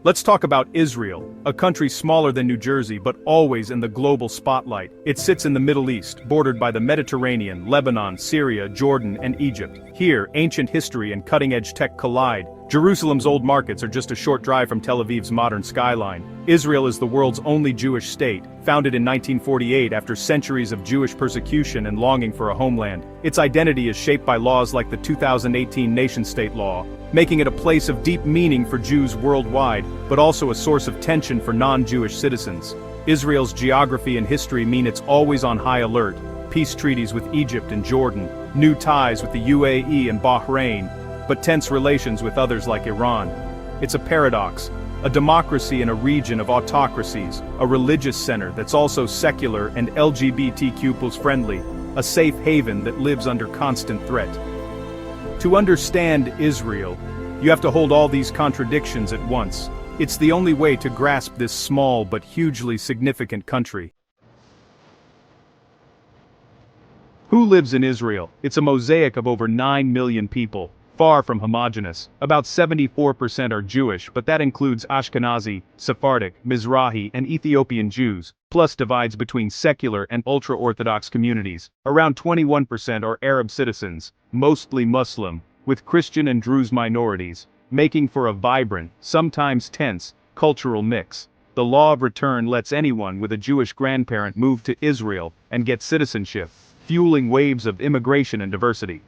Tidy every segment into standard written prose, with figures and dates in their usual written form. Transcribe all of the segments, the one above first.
Let's talk about Israel, a country smaller than New Jersey but always in the global spotlight. It sits in the Middle East, bordered by the Mediterranean, Lebanon, Syria, Jordan, and Egypt. Here, ancient history and cutting-edge tech collide. Jerusalem's old markets are just a short drive from Tel Aviv's modern skyline. Israel is the world's only Jewish state, founded in 1948 after centuries of Jewish persecution and longing for a homeland. Its identity is shaped by laws like the 2018 nation-state law, making it a place of deep meaning for Jews worldwide, but also a source of tension for non-Jewish citizens. Israel's geography and history mean it's always on high alert. Peace treaties with Egypt and Jordan, new ties with the UAE and Bahrain, but tense relations with others like Iran. It's a paradox, a democracy in a region of autocracies, a religious center that's also secular and LGBTQ+ friendly, a safe haven that lives under constant threat. To understand Israel, you have to hold all these contradictions at once. It's the only way to grasp this small but hugely significant country. Who lives in Israel? It's a mosaic of over 9 million people, far from homogeneous. About 74% are Jewish, but that includes Ashkenazi, Sephardic, Mizrahi, and Ethiopian Jews, plus divides between secular and ultra-Orthodox communities. Around 21% are Arab citizens, mostly Muslim, with Christian and Druze minorities, making for a vibrant, sometimes tense, cultural mix. The law of return lets anyone with a Jewish grandparent move to Israel and get citizenship, fueling waves of immigration and diversity.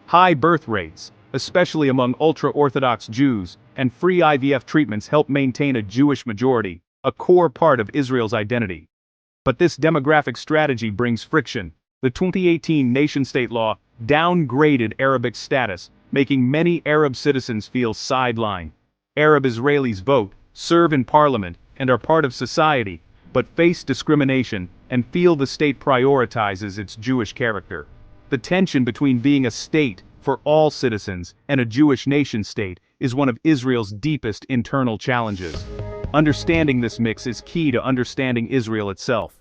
High birth rates, especially among ultra-Orthodox Jews, and free IVF treatments help maintain a Jewish majority, a core part of Israel's identity. But this demographic strategy brings friction. The 2018 nation-state law downgraded Arabic status, making many Arab citizens feel sidelined. Arab Israelis vote, serve in parliament, and are part of society, but face discrimination and feel the state prioritizes its Jewish character. The tension between being a state for all citizens and a Jewish nation-state is one of Israel's deepest internal challenges. Understanding this mix is key to understanding Israel itself.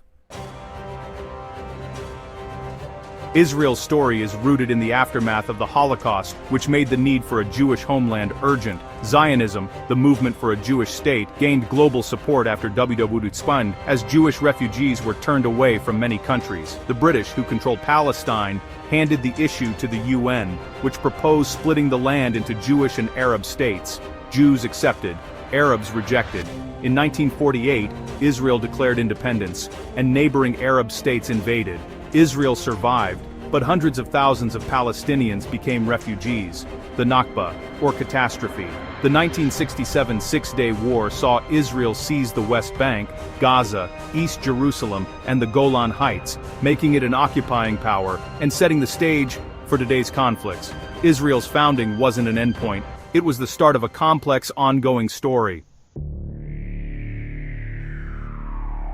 Israel's story is rooted in the aftermath of the Holocaust, which made the need for a Jewish homeland urgent. Zionism, the movement for a Jewish state, gained global support after WWJD as Jewish refugees were turned away from many countries. The British, who controlled Palestine, handed the issue to the UN, which proposed splitting the land into Jewish and Arab states. Jews accepted, Arabs rejected. In 1948, Israel declared independence, and neighboring Arab states invaded. Israel survived, but hundreds of thousands of Palestinians became refugees. The Nakba, or catastrophe. The 1967 Six-Day War saw Israel seize the West Bank, Gaza, East Jerusalem, and the Golan Heights, making it an occupying power and setting the stage for today's conflicts. Israel's founding wasn't an endpoint, it was the start of a complex, ongoing story.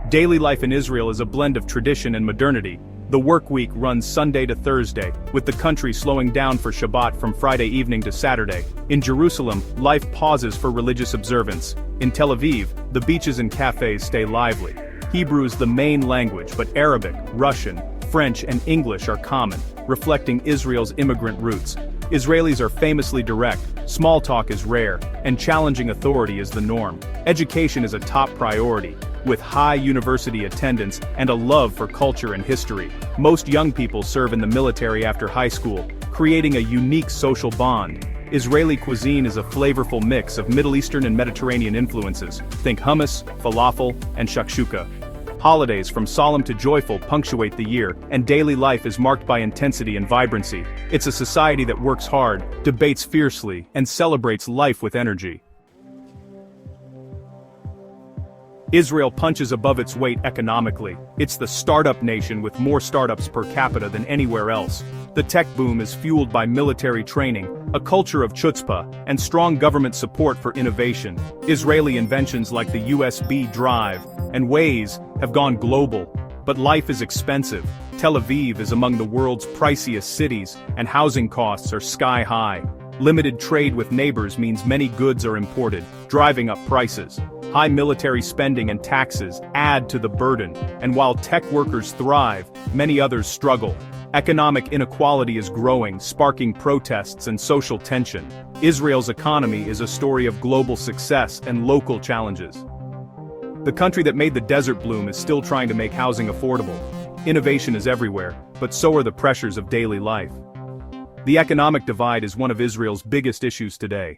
Daily life in Israel is a blend of tradition and modernity. The work week runs Sunday to Thursday, with the country slowing down for Shabbat from Friday evening to Saturday. In Jerusalem, life pauses for religious observance. In Tel Aviv, the beaches and cafes stay lively. Hebrew is the main language, but Arabic, Russian, French, and English are common, reflecting Israel's immigrant roots. Israelis are famously direct, small talk is rare, and challenging authority is the norm. Education is a top priority, with high university attendance and a love for culture and history. Most young people serve in the military after high school, creating a unique social bond. Israeli cuisine is a flavorful mix of Middle Eastern and Mediterranean influences. Think hummus, falafel, and shakshuka. Holidays from solemn to joyful punctuate the year, and daily life is marked by intensity and vibrancy. It's a society that works hard, debates fiercely, and celebrates life with energy. Israel punches above its weight economically. It's the startup nation with more startups per capita than anywhere else. The tech boom is fueled by military training, a culture of chutzpah, and strong government support for innovation. Israeli inventions like the USB drive and Waze have gone global. But life is expensive. Tel Aviv is among the world's priciest cities, and housing costs are sky high. Limited trade with neighbors means many goods are imported, driving up prices. High military spending and taxes add to the burden, and while tech workers thrive, many others struggle. Economic inequality is growing, sparking protests and social tension. Israel's economy is a story of global success and local challenges. The country that made the desert bloom is still trying to make housing affordable. Innovation is everywhere, but so are the pressures of daily life. The economic divide is one of Israel's biggest issues today.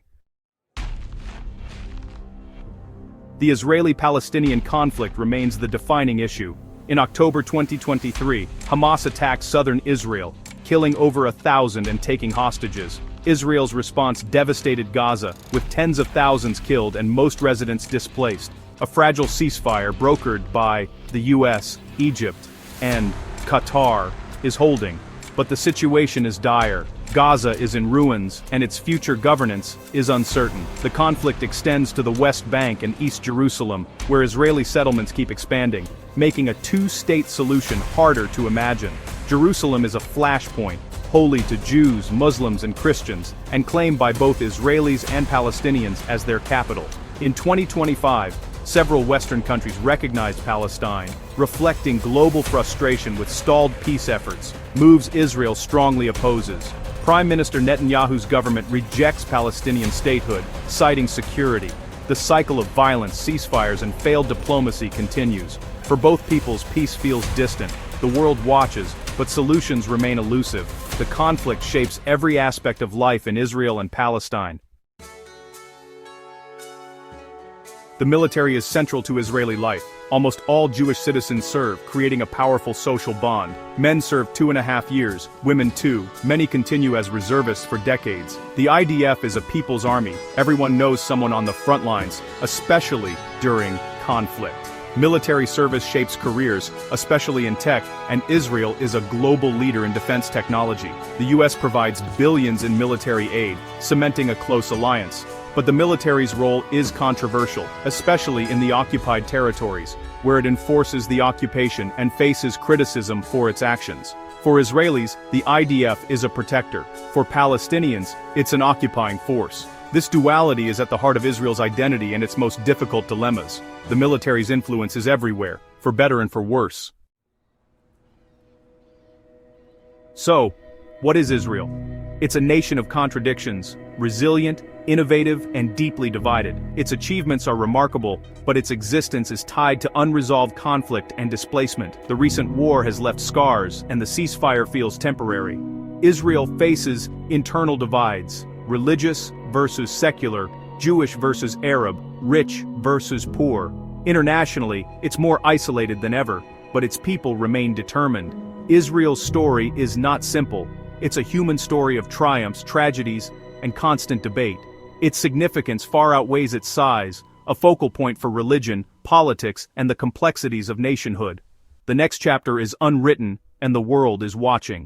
The Israeli-Palestinian conflict remains the defining issue. In October 2023, Hamas attacked southern Israel, killing over 1,000 and taking hostages. Israel's response devastated Gaza, with tens of thousands killed and most residents displaced. A fragile ceasefire brokered by the US, Egypt, and Qatar is holding, but the situation is dire. Gaza is in ruins, and its future governance is uncertain. The conflict extends to the West Bank and East Jerusalem, where Israeli settlements keep expanding, making a two-state solution harder to imagine. Jerusalem is a flashpoint, holy to Jews, Muslims, and Christians, and claimed by both Israelis and Palestinians as their capital. In 2025, several Western countries recognized Palestine, reflecting global frustration with stalled peace efforts, moves Israel strongly opposes. Prime Minister Netanyahu's government rejects Palestinian statehood, citing security. The cycle of violence, ceasefires, and failed diplomacy continues. For both peoples, peace feels distant. The world watches, but solutions remain elusive. The conflict shapes every aspect of life in Israel and Palestine. The military is central to Israeli life. Almost all Jewish citizens serve, creating a powerful social bond. Men serve 2.5 years, women 2. Many continue as reservists for decades. The IDF is a people's army. Everyone knows someone on the front lines, especially during conflict. Military service shapes careers, especially in tech, and Israel is a global leader in defense technology. The US provides billions in military aid, cementing a close alliance. But the military's role is controversial, especially in the occupied territories, where it enforces the occupation and faces criticism for its actions. For Israelis, the IDF is a protector. For Palestinians, it's an occupying force. This duality is at the heart of Israel's identity and its most difficult dilemmas. The military's influence is everywhere, for better and for worse. So, what is Israel? It's a nation of contradictions, resilient, innovative, and deeply divided. Its achievements are remarkable, but its existence is tied to unresolved conflict and displacement. The recent war has left scars, and the ceasefire feels temporary. Israel faces internal divides: religious versus secular, Jewish versus Arab, rich versus poor. Internationally, it's more isolated than ever, but its people remain determined. Israel's story is not simple. It's a human story of triumphs, tragedies, and constant debate. Its significance far outweighs its size, a focal point for religion, politics, and the complexities of nationhood. The next chapter is unwritten, and the world is watching.